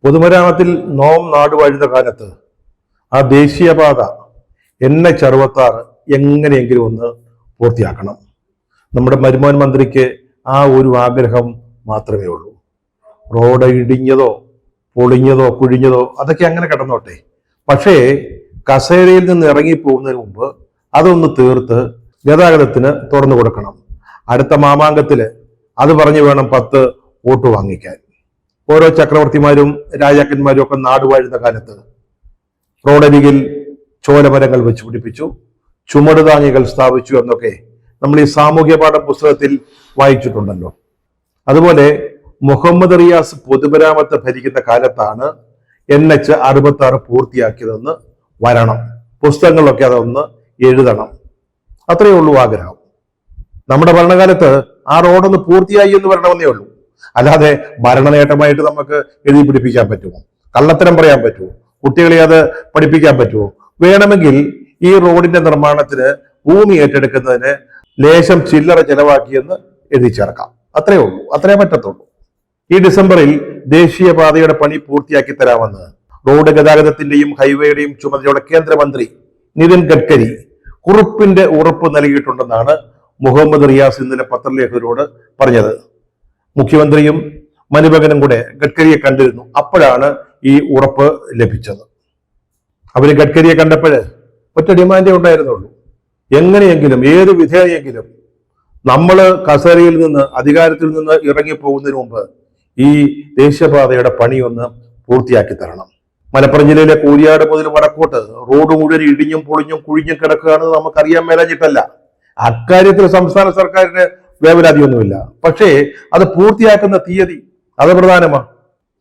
പൊതുമരാമത്തിൽ നോം നാടുവാഴുന്ന കാലത്ത് ആ ദേശീയപാത NH-66 എങ്ങനെയെങ്കിലും ഒന്ന് പൂർത്തിയാക്കണം. നമ്മുടെ മരുമോൻ മന്ത്രിക്ക് ആ ഒരു ആഗ്രഹം മാത്രമേ ഉള്ളൂ. റോഡ് ഇടിഞ്ഞതോ പൊളിഞ്ഞതോ കുഴിഞ്ഞതോ അതൊക്കെ അങ്ങനെ കിടന്നോട്ടെ, പക്ഷേ കസേരയിൽ നിന്ന് ഇറങ്ങിപ്പോകുന്നതിന് മുമ്പ് അതൊന്ന് തീർത്ത് ഗതാഗതത്തിന് തുറന്നു കൊടുക്കണം. അടുത്ത മാമാങ്കത്തില് അത് പറഞ്ഞു വേണം 10 വോട്ട് വാങ്ങിക്കാൻ. ഓരോ ചക്രവർത്തിമാരും രാജാക്കന്മാരും ഒക്കെ നാടുവാഴുന്ന കാലത്ത് റോഡരികിൽ ചോലമരങ്ങൾ വെച്ച് പിടിപ്പിച്ചു, ചുമടുതാങ്ങികൾ സ്ഥാപിച്ചു എന്നൊക്കെ നമ്മൾ ഈ സാമൂഹ്യ പാഠ പുസ്തകത്തിൽ വായിച്ചിട്ടുണ്ടല്ലോ. അതുപോലെ മുഹമ്മദ് റിയാസ് പൊതുമരാമത്ത് ഭരിക്കുന്ന കാലത്താണ് NH-66 പൂർത്തിയാക്കിയതെന്ന് വരണം. പുസ്തകങ്ങളിലൊക്കെ അതൊന്ന് എഴുതണം. അത്രയേ ഉള്ളൂ ആഗ്രഹം. നമ്മുടെ ഭരണകാലത്ത് ആ റോഡൊന്ന് പൂർത്തിയായി എന്ന് വരണമെന്നേ ഉള്ളൂ. അല്ലാതെ ഭരണ നേട്ടമായിട്ട് നമുക്ക് എഴുതി പിടിപ്പിക്കാൻ പറ്റുമോ? കള്ളത്തരം പറയാൻ പറ്റുമോ? കുട്ടികളെ അത് പഠിപ്പിക്കാൻ പറ്റുമോ? വേണമെങ്കിൽ ഈ റോഡിന്റെ നിർമ്മാണത്തിന് ഭൂമി ഏറ്റെടുക്കുന്നതിന് ലേശം ചില്ലറ ചെലവാക്കിയെന്ന് എഴുതി ചേർക്കാം. അത്രയേ ഉള്ളൂ, അത്രേ പറ്റത്തുള്ളൂ. ഈ ഡിസംബറിൽ ദേശീയപാതയുടെ പണി പൂർത്തിയാക്കി തരാമെന്ന് റോഡ് ഗതാഗതത്തിന്റെയും ഹൈവേയുടെയും ചുമതലയുള്ള കേന്ദ്രമന്ത്രി നിതിൻ ഗഡ്കരി കുറിപ്പിന്റെ ഉറപ്പ് നൽകിയിട്ടുണ്ടെന്നാണ് മുഹമ്മദ് റിയാസ് ഇന്നലെ പത്രലേഖകരോട് പറഞ്ഞത്. മുഖ്യമന്ത്രിയും മനുമകനും കൂടെ ഗഡ്കരിയെ കണ്ടിരുന്നു. അപ്പോഴാണ് ഈ ഉറപ്പ് ലഭിച്ചത്. അവര് ഗഡ്കരിയെ കണ്ടപ്പോഴ് ഒറ്റ ഡിമാൻഡേ ഉണ്ടായിരുന്നുള്ളൂ. എങ്ങനെയെങ്കിലും ഏത് വിധേയെങ്കിലും നമ്മൾ കസേരയിൽ നിന്ന് അധികാരത്തിൽ നിന്ന് ഇറങ്ങിപ്പോകുന്നതിന് മുമ്പ് ഈ ദേശീയപാതയുടെ പണിയൊന്ന് പൂർത്തിയാക്കി തരണം. മലപ്പുറം ജില്ലയിലെ കൂരിയാട് മുതൽ വടക്കോട്ട് റോഡ് മുഴുവൻ ഇടിഞ്ഞും പൊളിഞ്ഞും കുഴിഞ്ഞും കിടക്കുകയാണെന്ന് നമുക്കറിയാൻ മേലഞ്ഞിട്ടല്ല. അക്കാര്യത്തിൽ സംസ്ഥാന സർക്കാരിന് വേവലാതിയൊന്നുമില്ല. പക്ഷേ അത് പൂർത്തിയാക്കുന്ന തീയതി അത് പ്രധാനമാണ്.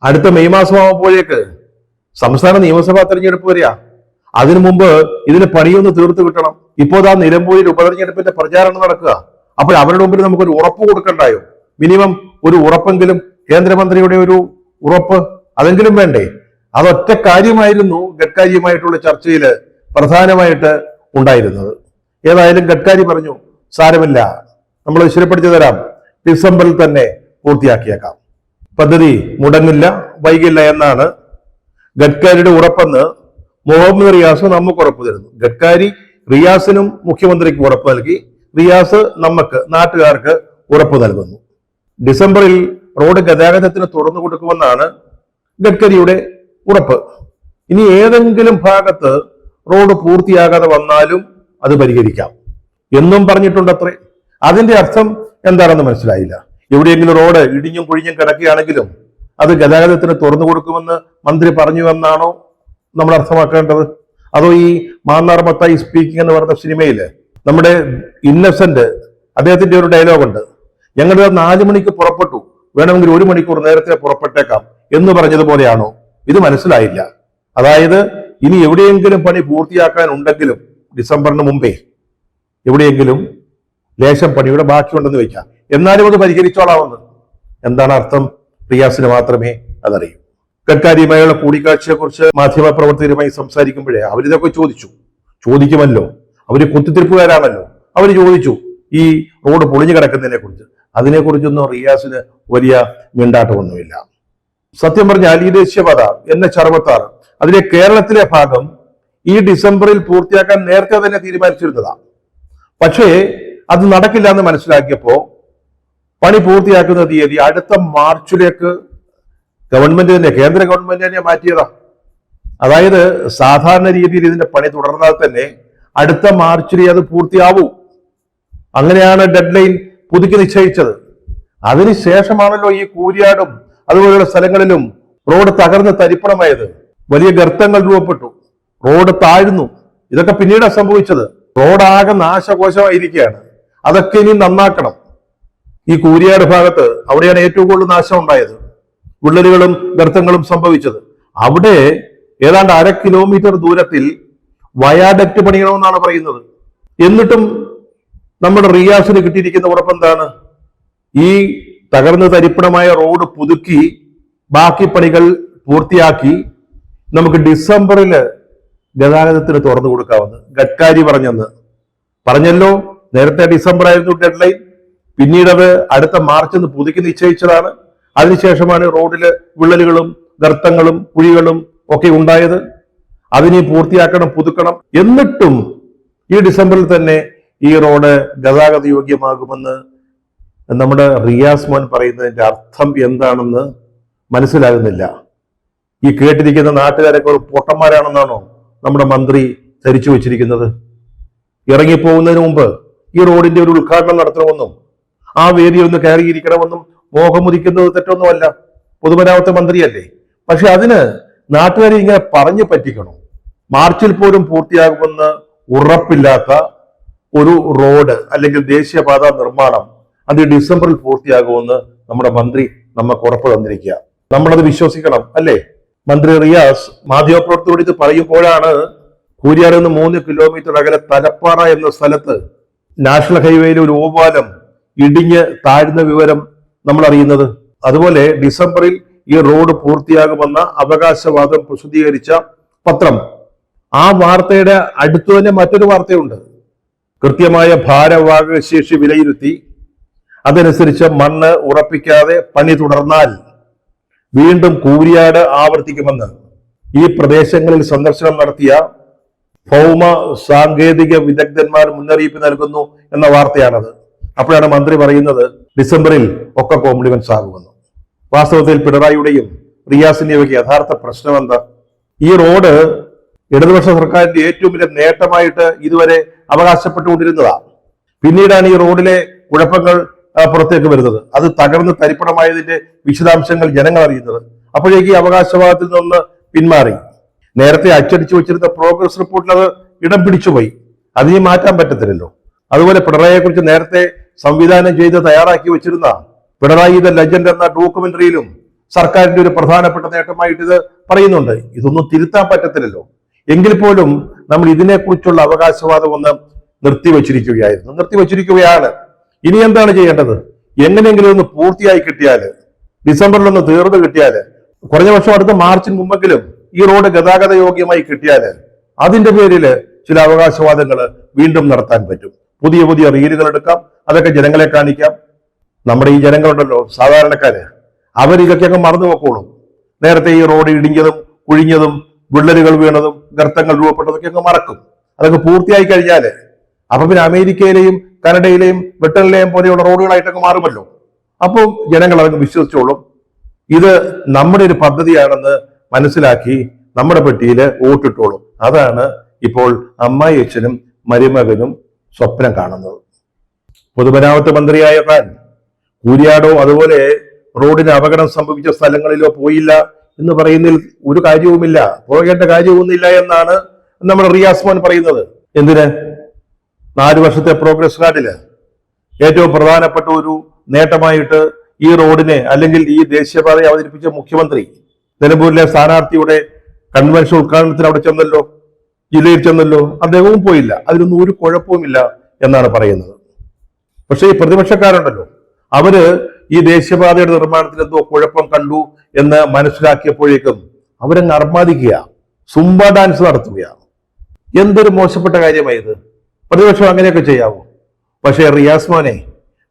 അടുത്ത മെയ് മാസമാകുമ്പോഴേക്ക് സംസ്ഥാന നിയമസഭാ തെരഞ്ഞെടുപ്പ് വരിക. അതിനു മുമ്പ് ഇതിന് പണിയൊന്ന് തീർത്തു കിട്ടണം. ഇപ്പോൾ ആ നിലമ്പൂരിൽ ഉപതെരഞ്ഞെടുപ്പിന്റെ പ്രചാരണം നടക്കുക. അപ്പോൾ അവരുടെ മുമ്പിൽ നമുക്കൊരു ഉറപ്പ് കൊടുക്കണ്ടായോ? മിനിമം ഒരു ഉറപ്പെങ്കിലും, കേന്ദ്രമന്ത്രിയുടെ ഒരു ഉറപ്പ് അതെങ്കിലും വേണ്ടേ? അതൊറ്റ കാര്യമായിരുന്നു ഗഡ്കരിയുമായിട്ടുള്ള ചർച്ചയിൽ പ്രധാനമായിട്ട് ഉണ്ടായിരുന്നത്. ഏതായാലും ഗഡ്കരി പറഞ്ഞു, സാരമില്ല, നമ്മൾ സ്ഥിരപ്പെടുത്തി തരാം, ഡിസംബറിൽ തന്നെ പൂർത്തിയാക്കിയേക്കാം, പദ്ധതി മുടങ്ങില്ല വൈകില്ല എന്നാണ് ഗഡ്കരിയുടെ ഉറപ്പെന്ന് മുഹമ്മദ് റിയാസ് നമുക്ക് ഉറപ്പ് തരുന്നു. ഗഡ്കരി റിയാസിനും മുഖ്യമന്ത്രിക്ക് ഉറപ്പ് നൽകി, റിയാസ് നമുക്ക് നാട്ടുകാർക്ക് ഉറപ്പ് നൽകുന്നു. ഡിസംബറിൽ റോഡ് ഗതാഗതത്തിന് തുറന്നു കൊടുക്കുമെന്നാണ് ഗഡ്കരിയുടെ ഉറപ്പ്. ഇനി ഏതെങ്കിലും ഭാഗത്ത് റോഡ് പൂർത്തിയാകാതെ വന്നാലും അത് പരിഹരിക്കാം എന്നും പറഞ്ഞിട്ടുണ്ടത്രേ. അതിന്റെ അർത്ഥം എന്താണെന്ന് മനസ്സിലായില്ല. എവിടെയെങ്കിലും റോഡ് ഇടിഞ്ഞും കുഴിഞ്ഞും കിടക്കുകയാണെങ്കിലും അത് ഗതാഗതത്തിന് തുറന്നു കൊടുക്കുമെന്ന് മന്ത്രി പറഞ്ഞു എന്നാണോ നമ്മൾ അർത്ഥമാക്കേണ്ടത്? അതോ ഈ മാന്നാർ മത്തായി സ്പീക്കിംഗ് എന്ന് പറഞ്ഞ സിനിമയില് നമ്മുടെ ഇന്നസെന്റ് അദ്ദേഹത്തിന്റെ ഒരു ഡയലോഗുണ്ട്, ഞങ്ങൾ 4 മണിക്ക് പുറപ്പെട്ടു, വേണമെങ്കിൽ 1 മണിക്കൂർ നേരത്തെ പുറപ്പെട്ടേക്കാം എന്ന് പറഞ്ഞതുപോലെയാണോ? ഇത് മനസ്സിലായില്ല. അതായത് ഇനി എവിടെയെങ്കിലും പണി പൂർത്തിയാക്കാനുണ്ടെങ്കിലും ഡിസംബറിന് മുമ്പേ എവിടെയെങ്കിലും ലേശം പണിയുടെ ബാക്കിയുണ്ടെന്ന് വെക്കാം, എന്നാലും അത് പരിഹരിച്ചോളാമെന്ന്. എന്താണ് അർത്ഥം? റിയാസിന് മാത്രമേ അതറിയൂ. ഗഡ്കരിയുമായുള്ള കൂടിക്കാഴ്ചയെക്കുറിച്ച് മാധ്യമപ്രവർത്തകരുമായി സംസാരിക്കുമ്പോഴേ അവരിതൊക്കെ ചോദിക്കുമല്ലോ, അവര് കുത്തിത്തിരിപ്പുകാരാണല്ലോ. അവർ ചോദിച്ചു ഈ റോഡ് പൊളിഞ്ഞു കിടക്കുന്നതിനെ കുറിച്ച്. അതിനെക്കുറിച്ചൊന്നും റിയാസിന് വലിയ മിണ്ടാട്ടമൊന്നുമില്ല. സത്യം പറഞ്ഞാൽ ഈ ദേശീയപാത NH-66 അതിലെ കേരളത്തിലെ ഭാഗം ഈ ഡിസംബറിൽ പൂർത്തിയാക്കാൻ നേരത്തെ തന്നെ തീരുമാനിച്ചിരുന്നതാണ്. പക്ഷേ അത് നടക്കില്ല എന്ന് മനസ്സിലാക്കിയപ്പോ പണി പൂർത്തിയാക്കുന്ന തീയതി അടുത്ത മാർച്ചിലേക്ക് കേന്ദ്ര ഗവൺമെന്റ് തന്നെ മാറ്റിയതാ. അതായത് സാധാരണ രീതിയിൽ ഇതിന്റെ പണി തുടർന്നാൽ തന്നെ അടുത്ത മാർച്ചിൽ അത് പൂർത്തിയാവൂ. അങ്ങനെയാണ് ഡെഡ് ലൈൻ പുതുക്കി നിശ്ചയിച്ചത്. അതിനുശേഷമാണല്ലോ ഈ കൂരിയാടും അതുപോലെയുള്ള സ്ഥലങ്ങളിലും റോഡ് തകർന്ന് തരിപ്പണമായത്. വലിയ ഗർത്തങ്ങൾ രൂപപ്പെട്ടു, റോഡ് താഴ്ന്നു. ഇതൊക്കെ പിന്നീടാണ് സംഭവിച്ചത്. റോഡാകെ നാശകോശമായിരിക്കുകയാണ്. അതൊക്കെ ഇനി നന്നാക്കണം. ഈ കൂരിയാട് ഭാഗത്ത് അവിടെയാണ് ഏറ്റവും കൂടുതൽ നാശം ഉണ്ടായത്, വിള്ളലുകളും ഗർത്തങ്ങളും സംഭവിച്ചത്. അവിടെ ഏതാണ്ട് 1/2 കിലോമീറ്റർ ദൂരത്തിൽ വയാഡക്റ്റ് പണിയണമെന്നാണ് പറയുന്നത്. എന്നിട്ടും നമ്മുടെ റിയാസിന് കിട്ടിയിരിക്കുന്ന ഉറപ്പെന്താണ്? ഈ തകർന്ന് തരിപ്പണമായ റോഡ് പുതുക്കി ബാക്കി പണികൾ പൂർത്തിയാക്കി നമുക്ക് ഡിസംബറിൽ ഗതാഗതത്തിന് തുറന്നു കൊടുക്കാമെന്ന് ഗഡ്കരി പറഞ്ഞല്ലോ. നേരത്തെ ഡിസംബർ ആയിരുന്നു ഡെഡ് ലൈൻ, പിന്നീട് അത് അടുത്ത മാർച്ച് പുതുക്കി നിശ്ചയിച്ചതാണ്. അതിനുശേഷമാണ് റോഡില് വിള്ളലുകളും ഗർത്തങ്ങളും കുഴികളും ഒക്കെ ഉണ്ടായത്. അതിനെ പൂർത്തിയാക്കണം, പുതുക്കണം. എന്നിട്ടും ഈ ഡിസംബറിൽ തന്നെ ഈ റോഡ് ഗതാഗത യോഗ്യമാകുമെന്ന് നമ്മുടെ റിയാസ് മോൻ പറയുന്നതിന്റെ അർത്ഥം എന്താണെന്ന് മനസ്സിലാകുന്നില്ല. ഈ കേട്ടിരിക്കുന്ന നാട്ടുകാരൊക്കെ ഒരു പൊട്ടന്മാരാണെന്നാണോ നമ്മുടെ മന്ത്രി ധരിച്ചു വെച്ചിരിക്കുന്നത്? ഇറങ്ങിപ്പോകുന്നതിന് മുമ്പ് ഈ റോഡിന്റെ ഒരു ഉദ്ഘാടനം നടത്തണമെന്നും ആ വേദി ഒന്ന് കയറിയിരിക്കണമെന്നും മോഹമുദിക്കുന്നത് തെറ്റൊന്നുമല്ല. പൊതുമരാമത്ത് മന്ത്രിയല്ലേ. പക്ഷെ അതിന് നാട്ടുകാരെ ഇങ്ങനെ പറഞ്ഞു പറ്റിക്കണം. മാർച്ചിൽ പോലും പൂർത്തിയാകുമെന്ന് ഉറപ്പില്ലാത്ത ഒരു റോഡ് അല്ലെങ്കിൽ ദേശീയപാത നിർമ്മാണം അത് ഡിസംബറിൽ പൂർത്തിയാകുമെന്ന് നമ്മുടെ മന്ത്രി നമുക്ക് ഉറപ്പ് തന്നിരിക്കുക. നമ്മളത് വിശ്വസിക്കണം അല്ലേ? മന്ത്രി റിയാസ് മാധ്യമപ്രവർത്തകരോട് ഇത് പറയുമ്പോഴാണ് കൂരിയാറിൽ നിന്ന് 3 കിലോമീറ്റർ അകലെ തലപ്പാറ എന്ന സ്ഥലത്ത് നാഷണൽ ഹൈവേയിലെ ഒരു ഓവാലം ഇടിഞ്ഞ് താഴ്ന്ന വിവരം നമ്മൾ അറിയുന്നത്. അതുപോലെ ഡിസംബറിൽ ഈ റോഡ് പൂർത്തിയാകുമെന്ന അവകാശവാദം പ്രസിദ്ധീകരിച്ച പത്രം, ആ വാർത്തയുടെ അടുത്തു തന്നെ മറ്റൊരു വാർത്തയുണ്ട്. കൃത്യമായ ഭാരവാഹക ശേഷി വിലയിരുത്തി അതനുസരിച്ച് മണ്ണ് ഉറപ്പിക്കാതെ പണി തുടർന്നാൽ വീണ്ടും കൂരിയാട് ആവർത്തിക്കുമെന്ന് ഈ പ്രദേശങ്ങളിൽ സന്ദർശനം നടത്തിയ ഭൗമ സാങ്കേതിക വിദഗ്ധന്മാർ മുന്നറിയിപ്പ് നൽകുന്നു എന്ന വാർത്തയാണത്. അപ്പോഴാണ് മന്ത്രി പറയുന്നത് ഡിസംബറിൽ ഒക്കെ കോംപ്ലിമെന്റ്സ് ആകുമെന്ന്. വാസ്തവത്തിൽ പിണറായിയുടെയും റിയാസിന്റെയും ഒക്കെ യഥാർത്ഥ പ്രശ്നം എന്താ? ഈ റോഡ് ഇടതുപക്ഷ സർക്കാരിന്റെ ഏറ്റവും വലിയ നേട്ടമായിട്ട് ഇതുവരെ അവകാശപ്പെട്ടുകൊണ്ടിരുന്നതാണ്. പിന്നീടാണ് ഈ റോഡിലെ കുഴപ്പങ്ങൾ പുറത്തേക്ക് വരുന്നത്. അത് തകർന്ന് തരിപ്പണമായതിന്റെ വിശദാംശങ്ങൾ ജനങ്ങൾ അറിയുന്നത്. അപ്പോഴേക്ക് ഈ അവകാശവാദത്തിൽ നിന്ന് പിന്മാറി. നേരത്തെ അച്ചടിച്ചു വെച്ചിരുന്ന പ്രോഗ്രസ് റിപ്പോർട്ടിൽ അത് ഇടം പിടിച്ചുപോയി. അതിനെ മാറ്റാൻ പറ്റത്തില്ലല്ലോ. അതുപോലെ പിണറായിയെ കുറിച്ച് നേരത്തെ സംവിധാനം ചെയ്ത് തയ്യാറാക്കി വെച്ചിരുന്ന പിണറായി ദ ലെജൻഡ് എന്ന ഡോക്യുമെന്ററിയിലും സർക്കാരിന്റെ ഒരു പ്രധാനപ്പെട്ട നേട്ടമായിട്ട് ഇത് പറയുന്നുണ്ട്. ഇതൊന്നും തിരുത്താൻ പറ്റത്തില്ലല്ലോ. എങ്കിൽ പോലും നമ്മൾ ഇതിനെക്കുറിച്ചുള്ള അവകാശവാദം ഒന്ന് നിർത്തിവെച്ചിരിക്കുകയാണ്. ഇനി എന്താണ് ചെയ്യേണ്ടത്? എങ്ങനെയെങ്കിലും ഒന്ന് പൂർത്തിയായി കിട്ടിയാൽ, ഡിസംബറിലൊന്ന് തീർന്നു കിട്ടിയാൽ, കുറഞ്ഞ വർഷം അടുത്ത മാർച്ചിന് മുമ്പെങ്കിലും ഈ റോഡ് ഗതാഗത യോഗ്യമായി കിട്ടിയാൽ അതിന്റെ പേരിൽ ചില അവകാശവാദങ്ങൾ വീണ്ടും നടത്താൻ പറ്റും. പുതിയ പുതിയ റീലുകൾ എടുക്കാം, അതൊക്കെ ജനങ്ങളെ കാണിക്കാം. നമ്മുടെ ഈ ജനങ്ങളുണ്ടല്ലോ, സാധാരണക്കാര്, അവരിതൊക്കെ അങ്ങ് മറന്നു വെക്കോളും. നേരത്തെ ഈ റോഡ് ഇടിഞ്ഞതും കുഴിഞ്ഞതും വിള്ളലുകൾ വീണതും ഗർത്തങ്ങൾ രൂപപ്പെട്ടതൊക്കെ അങ്ങ് മറക്കും. അതൊക്കെ പൂർത്തിയായി കഴിഞ്ഞാല് അപ്പൊ പിന്നെ അമേരിക്കയിലെയും കാനഡയിലെയും ബ്രിട്ടനിലെയും പോലെയുള്ള റോഡുകളായിട്ടൊക്കെ മാറുമല്ലോ. അപ്പോൾ ജനങ്ങൾ അതങ്ങ് വിശ്വസിച്ചോളും. ഇത് നമ്മുടെ ഒരു പദ്ധതിയാണെന്ന് മനസ്സിലാക്കി നമ്മുടെ പെട്ടിയിൽ വോട്ടിട്ടോളും. അതാണ് ഇപ്പോൾ അമ്മായി അച്ഛനും മരുമകനും സ്വപ്നം കാണുന്നത്. പൊതുമരാമത്ത് മന്ത്രിയായ താൻ കൂരിയാടോ അതുപോലെ റോഡിന് അപകടം സംഭവിച്ച സ്ഥലങ്ങളിലോ പോയില്ല എന്ന് പറയുന്നതിൽ ഒരു കാര്യവുമില്ല, പോകേണ്ട കാര്യമൊന്നുമില്ല എന്നാണ് നമ്മുടെ റിയാസ് മോൻ പറയുന്നത്. എന്തിന്? 4 വർഷത്തെ പ്രോഗ്രസ് കാർഡില് ഏറ്റവും പ്രധാനപ്പെട്ട ഒരു നേട്ടമായിട്ട് ഈ റോഡിനെ അല്ലെങ്കിൽ ഈ ദേശീയപാതയെ അവതരിപ്പിച്ച മുഖ്യമന്ത്രി നിലമ്പൂരിലെ സ്ഥാനാർത്ഥിയുടെ കൺവെൻഷൻ ഉദ്ഘാടനത്തിന് അവിടെ ചെന്നല്ലോ, ജില്ലയിൽ ചെന്നല്ലോ. അദ്ദേഹവും പോയില്ല. അതിനൊന്നും ഒരു കുഴപ്പവുമില്ല എന്നാണ് പറയുന്നത്. പക്ഷെ ഈ പ്രതിപക്ഷക്കാരുണ്ടല്ലോ, അവര് ഈ ദേശീയപാതയുടെ നിർമ്മാണത്തിൽ എന്തോ കുഴപ്പം കണ്ടു എന്ന് മനസ്സിലാക്കിയപ്പോഴേക്കും അവരങ്ങ് അർമാദിക്കുക, സുംബ ഡാൻസ് നടത്തുകയാണ്. എന്തൊരു മോശപ്പെട്ട കാര്യമായത്. പ്രതിപക്ഷം അങ്ങനെയൊക്കെ ചെയ്യാവോ? പക്ഷേ റിയാസ് മോനെ,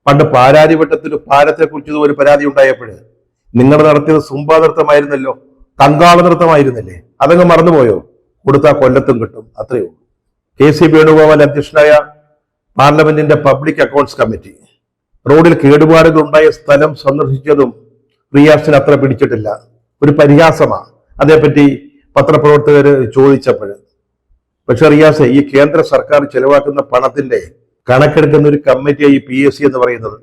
പണ്ട് പാലാരിവട്ടത്തിൽ പാലത്തെ കുറിച്ച് ഒരു പരാതി ഉണ്ടായപ്പോൾ നിങ്ങൾ നടത്തിയത് സുംബ നൃത്തമായിരുന്നല്ലോ, കങ്കാള നൃത്തമായിരുന്നില്ലേ? അതങ്ങ് മറന്നുപോയോ? കൊടുത്താൽ കൊല്ലത്തും കിട്ടും, അത്രയേ ഉള്ളൂ. KC വേണുഗോപാൽ അധ്യക്ഷനായ പാർലമെന്റിന്റെ പബ്ലിക് അക്കൗണ്ട്സ് കമ്മിറ്റി റോഡിൽ കേടുപാടുകൾ ഉണ്ടായ സ്ഥലം സന്ദർശിച്ചതും റിയാസിന് അത്ര പിടിച്ചിട്ടില്ല. ഒരു പരിഹാസമാണ് അതേപ്പറ്റി പത്രപ്രവർത്തകർ ചോദിച്ചപ്പോൾ. പക്ഷെ റിയാസ്, ഈ കേന്ദ്ര സർക്കാർ ചെലവാക്കുന്ന പണത്തിന്റെ കണക്കെടുക്കുന്ന ഒരു കമ്മിറ്റിയായി PSC എന്ന് പറയുന്നത്.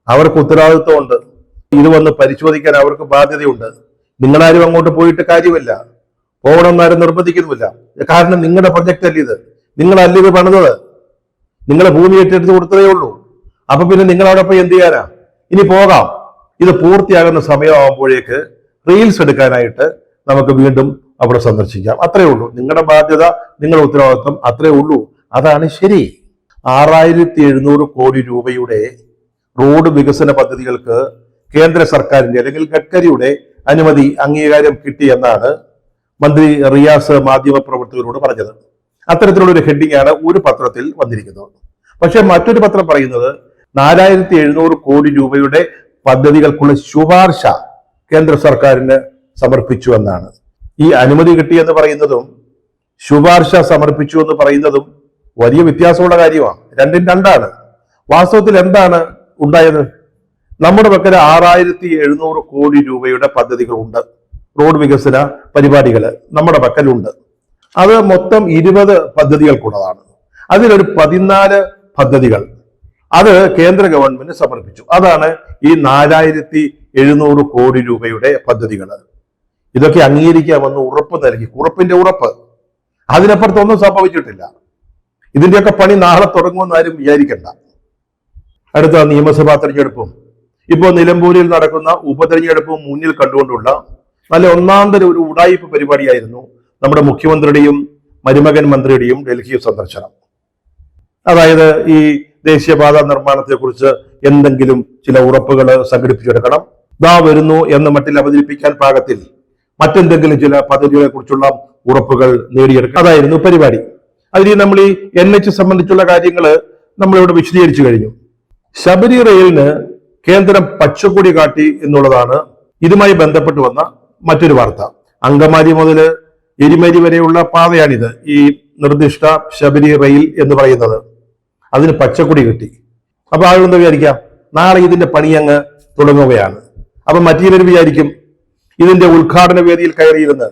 അവർക്ക് ഉത്തരവാദിത്വമുണ്ട്. ഇത് വന്ന് പരിശോധിക്കാൻ അവർക്ക് ബാധ്യതയുണ്ട്. നിങ്ങളാരും അങ്ങോട്ട് പോയിട്ട് കാര്യമില്ല, പോകണമെന്നാരും നിർബന്ധിക്കുന്നുമില്ല. കാരണം നിങ്ങളുടെ പ്രൊജക്റ്റ് അല്ല ഇത്, നിങ്ങളല്ല ഇത് പണിതത്, നിങ്ങളെ ഭൂമി ഏറ്റെടുത്ത് കൊടുത്തതേ ഉള്ളൂ. അപ്പൊ പിന്നെ നിങ്ങളവിടെ പോയി എന്ത് ചെയ്യാനാ? ഇനി പോകാം. ഇത് പൂർത്തിയാകുന്ന സമയമാകുമ്പോഴേക്ക് റീൽസ് എടുക്കാനായിട്ട് നമുക്ക് വീണ്ടും അവിടെ സന്ദർശിക്കാം. അത്രേ ഉള്ളൂ. നിങ്ങളുടെ ബാധ്യത, നിങ്ങളുടെ ഉത്തരവാദിത്വം അത്രേ ഉള്ളൂ. അതാണ് ശരി. 6700 കോടി രൂപയുടെ റോഡ് വികസന പദ്ധതികൾക്ക് കേന്ദ്ര സർക്കാരിന്റെ അല്ലെങ്കിൽ ഗഡ്കരിയുടെ അനുമതി, അംഗീകാരം കിട്ടി എന്നാണ് മന്ത്രി റിയാസ് മാധ്യമപ്രവർത്തകരോട് പറഞ്ഞത്. അത്തരത്തിലുള്ള ഒരു ഹെഡിംഗ് ആണ് ഒരു പത്രത്തിൽ വന്നിരിക്കുന്നത്. പക്ഷെ മറ്റൊരു പത്രം പറയുന്നത് 4700 കോടി രൂപയുടെ പദ്ധതികൾക്കുള്ള ശുപാർശ കേന്ദ്ര സർക്കാരിന് സമർപ്പിച്ചു എന്നാണ്. ഈ അനുമതി കിട്ടിയെന്ന് പറയുന്നതും ശുപാർശ സമർപ്പിച്ചു എന്ന് പറയുന്നതും വലിയ വ്യത്യാസമുള്ള കാര്യമാണ്. രണ്ടും രണ്ടാണ്. വാസ്തവത്തിൽ എന്താണ് ഉണ്ടായത്? നമ്മുടെ പക്കൽ 6700 കോടി രൂപയുടെ പദ്ധതികളുണ്ട്. റോഡ് വികസന പരിപാടികൾ നമ്മുടെ പക്കലുണ്ട്. അത് മൊത്തം 20 പദ്ധതികൾക്കുള്ളതാണ്. അതിലൊരു 14 പദ്ധതികൾ അത് കേന്ദ്ര ഗവൺമെന്റ് സമർപ്പിച്ചു. അതാണ് ഈ 4700 കോടി രൂപയുടെ പദ്ധതികൾ. ഇതൊക്കെ അംഗീകരിക്കാമെന്ന് ഉറപ്പ് നൽകി, ഉറപ്പിന്റെ ഉറപ്പ്. അതിനപ്പുറത്തൊന്നും സംഭവിച്ചിട്ടില്ല. ഇതിന്റെയൊക്കെ പണി നാളെ തുടങ്ങുമെന്ന് ആരും വിചാരിക്കണ്ട. അടുത്ത നിയമസഭാ തെരഞ്ഞെടുപ്പും ഇപ്പോൾ നിലമ്പൂരിൽ നടക്കുന്ന ഉപതെരഞ്ഞെടുപ്പും മുന്നിൽ കണ്ടുകൊണ്ടുള്ള നല്ല ഒന്നാന്തര ഒരു ഉഡായിപ്പ് പരിപാടിയായിരുന്നു നമ്മുടെ മുഖ്യമന്ത്രിയുടെയും മരുമകൻ മന്ത്രിയുടെയും ഡൽഹി സന്ദർശനം. അതായത് ഈ ദേശീയപാത നിർമ്മാണത്തെ കുറിച്ച് എന്തെങ്കിലും ചില ഉറപ്പുകൾ സംഘടിപ്പിച്ചെടുക്കണം, ദാ വരുന്നു എന്ന മട്ടിൽ അവതരിപ്പിക്കാൻ പാകത്തിൽ മറ്റെന്തെങ്കിലും ചില പദ്ധതികളെ കുറിച്ചുള്ള ഉറപ്പുകൾ നേടിയെടുക്കുക. അതായിരുന്നു പരിപാടി. അതിൽ നമ്മൾ ഈ NH സംബന്ധിച്ചുള്ള കാര്യങ്ങൾ നമ്മളിവിടെ വിശദീകരിച്ചു കഴിഞ്ഞു. ശബരി റെയിലിന് കേന്ദ്രം പച്ചക്കൊടി കാട്ടി എന്നുള്ളതാണ് ഇതുമായി ബന്ധപ്പെട്ട് വന്ന മറ്റൊരു വാർത്ത. അങ്കമാലി മുതൽ എരിമേലി വരെയുള്ള പാതയാണിത്, ഈ നിർദ്ദിഷ്ട ശബരി റെയിൽ എന്ന് പറയുന്നത്. അതിന് പച്ചക്കൊടി കിട്ടി. അപ്പൊ ആളുകൾ വിചാരിക്കാം നാളെ ഇതിന്റെ പണി അങ്ങ് തുടങ്ങുകയാണ്. അപ്പൊ മറ്റൊരു വിചാരിക്കും ഇതിന്റെ ഉദ്ഘാടന വേദിയിൽ കയറിയിരുന്ന്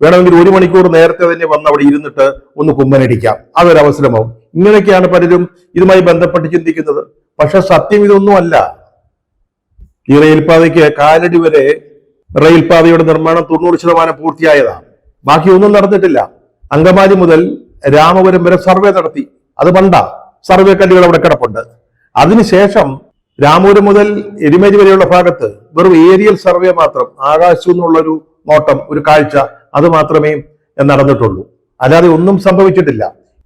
വേണമെങ്കിൽ 1 മണിക്കൂർ നേരത്തെ തന്നെ വന്ന് അവിടെ ഇരുന്നിട്ട് ഒന്ന് കുമ്മനടിക്കാം, അതൊരവസരമാവും. ഇങ്ങനെയൊക്കെയാണ് പലരും ഇതുമായി ബന്ധപ്പെട്ട് ചിന്തിക്കുന്നത്. പക്ഷെ സത്യം ഇതൊന്നുമല്ല. ഈ റെയിൽപാതയ്ക്ക് കാലടി വരെ റെയിൽപാതയുടെ നിർമ്മാണം 90% പൂർത്തിയായതാണ്. ബാക്കി ഒന്നും നടന്നിട്ടില്ല. അങ്കമാലി മുതൽ രാമപുരം വരെ സർവേ നടത്തി. അത് പണ്ട സർവേ കല്ലുകൾ അവിടെ കിടപ്പുണ്ട്. അതിനുശേഷം രാമപുരം മുതൽ എരിമേലി വരെയുള്ള ഭാഗത്ത് വെറും ഏരിയൽ സർവേ മാത്രം, ആകാശത്തു നിന്നുള്ളൊരു നോട്ടം, ഒരു കാഴ്ച, അത് മാത്രമേ നടന്നിട്ടുള്ളൂ. അല്ലാതെ ഒന്നും സംഭവിച്ചിട്ടില്ല.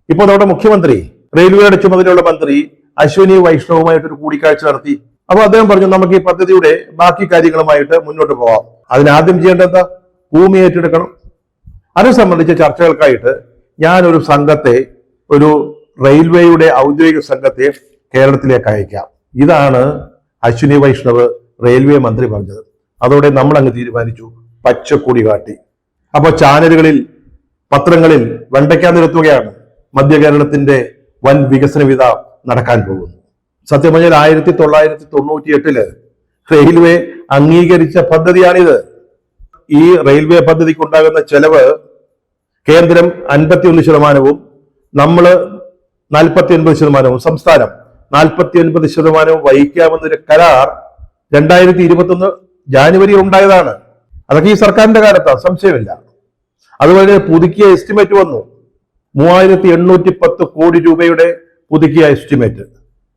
ഇപ്പോൾ നമ്മുടെ മുഖ്യമന്ത്രി റെയിൽവേയുടെ ചുമതലയുള്ള മന്ത്രി അശ്വിനി വൈഷ്ണവുമായിട്ടൊരു കൂടിക്കാഴ്ച നടത്തി. അപ്പൊ അദ്ദേഹം പറഞ്ഞു നമുക്ക് ഈ പദ്ധതിയുടെ ബാക്കി കാര്യങ്ങളുമായിട്ട് മുന്നോട്ട് പോവാം. അതിനാദ്യം ചെയ്യേണ്ടത് എന്താ? ഭൂമി ഏറ്റെടുക്കണം. അത് സംബന്ധിച്ച ചർച്ചകൾക്കായിട്ട് ഞാനൊരു സംഘത്തെ, ഒരു റെയിൽവേയുടെ ഔദ്യോഗിക സംഘത്തെ കേരളത്തിലേക്ക് അയക്കാം. ഇതാണ് അശ്വിനി വൈഷ്ണവ് റെയിൽവേ മന്ത്രി പറഞ്ഞത്. അതോടെ നമ്മൾ അങ്ങ് തീരുമാനിച്ചു, പച്ചക്കൊടി കാട്ടി. അപ്പൊ ചാനലുകളിൽ, പത്രങ്ങളിൽ വെണ്ടയ്ക്കാൻ നിരത്തുകയാണ്. മധ്യ കേരളത്തിന്റെ വൻ വികസന വിധ നടക്കാൻ പോകുന്നു. സത്യം പറഞ്ഞാൽ 1998 റെയിൽവേ അംഗീകരിച്ച പദ്ധതിയാണിത്. ഈ റെയിൽവേ പദ്ധതിക്ക് ഉണ്ടാകുന്ന ചെലവ് കേന്ദ്രം 51%, നമ്മള് 49%, സംസ്ഥാനം 49% വഹിക്കാമെന്നൊരു കരാർ 2021 ജാനുവരിയിൽ ഉണ്ടായതാണ്. അതൊക്കെ ഈ സർക്കാരിന്റെ കാലത്താണ്, സംശയമില്ല. അതുപോലെ പുതുക്കിയ എസ്റ്റിമേറ്റ് വന്നു, 3810 കോടി രൂപയുടെ പുതുക്കിയ എസ്റ്റിമേറ്റ്.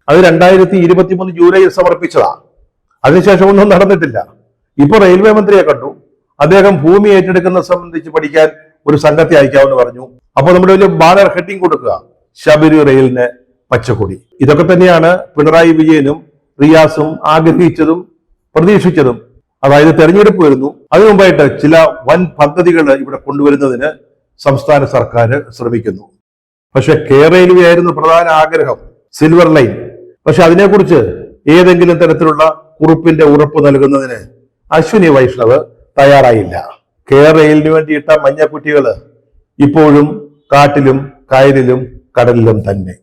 അത് 2023 ജൂലൈയിൽ സമർപ്പിച്ചതാ. അതിനുശേഷം ഒന്നും നടന്നിട്ടില്ല. ഇപ്പൊ റെയിൽവേ മന്ത്രിയെ കണ്ടു. അദ്ദേഹം ഭൂമി ഏറ്റെടുക്കുന്നത് സംബന്ധിച്ച് പഠിക്കാൻ ഒരു സംഘത്തെ അയക്കാമെന്ന് പറഞ്ഞു. അപ്പോൾ നമ്മുടെ വലിയ ബാനർ ഹെഡിങ് കൊടുക്കുക, ശബരി റെയിലിന് പച്ചക്കൊടി. ഇതൊക്കെ തന്നെയാണ് പിണറായി വിജയനും റിയാസും ആഗ്രഹിച്ചതും പ്രതീക്ഷിച്ചതും. അതായത് തെരഞ്ഞെടുപ്പ് വരുന്നു, അതിനു മുമ്പായിട്ട് ചില വൻ പദ്ധതികൾ ഇവിടെ കൊണ്ടുവരുന്നതിന് സംസ്ഥാന സർക്കാർ ശ്രമിക്കുന്നു. പക്ഷെ റെയിൽവേ ആയിരുന്നു പ്രധാന ആഗ്രഹം, സിൽവർ ലൈൻ. പക്ഷെ അതിനെക്കുറിച്ച് ഏതെങ്കിലും തരത്തിലുള്ള കുറിപ്പിന്റെ ഉറപ്പ് നൽകുന്നതിന് അശ്വിനി വൈഷ്ണവ് തയ്യാറായില്ല. റെയിലിന് വേണ്ടിയിട്ട മഞ്ഞക്കുറ്റികള് ഇപ്പോഴും കാട്ടിലും കായലിലും കടലിലും തന്നെ.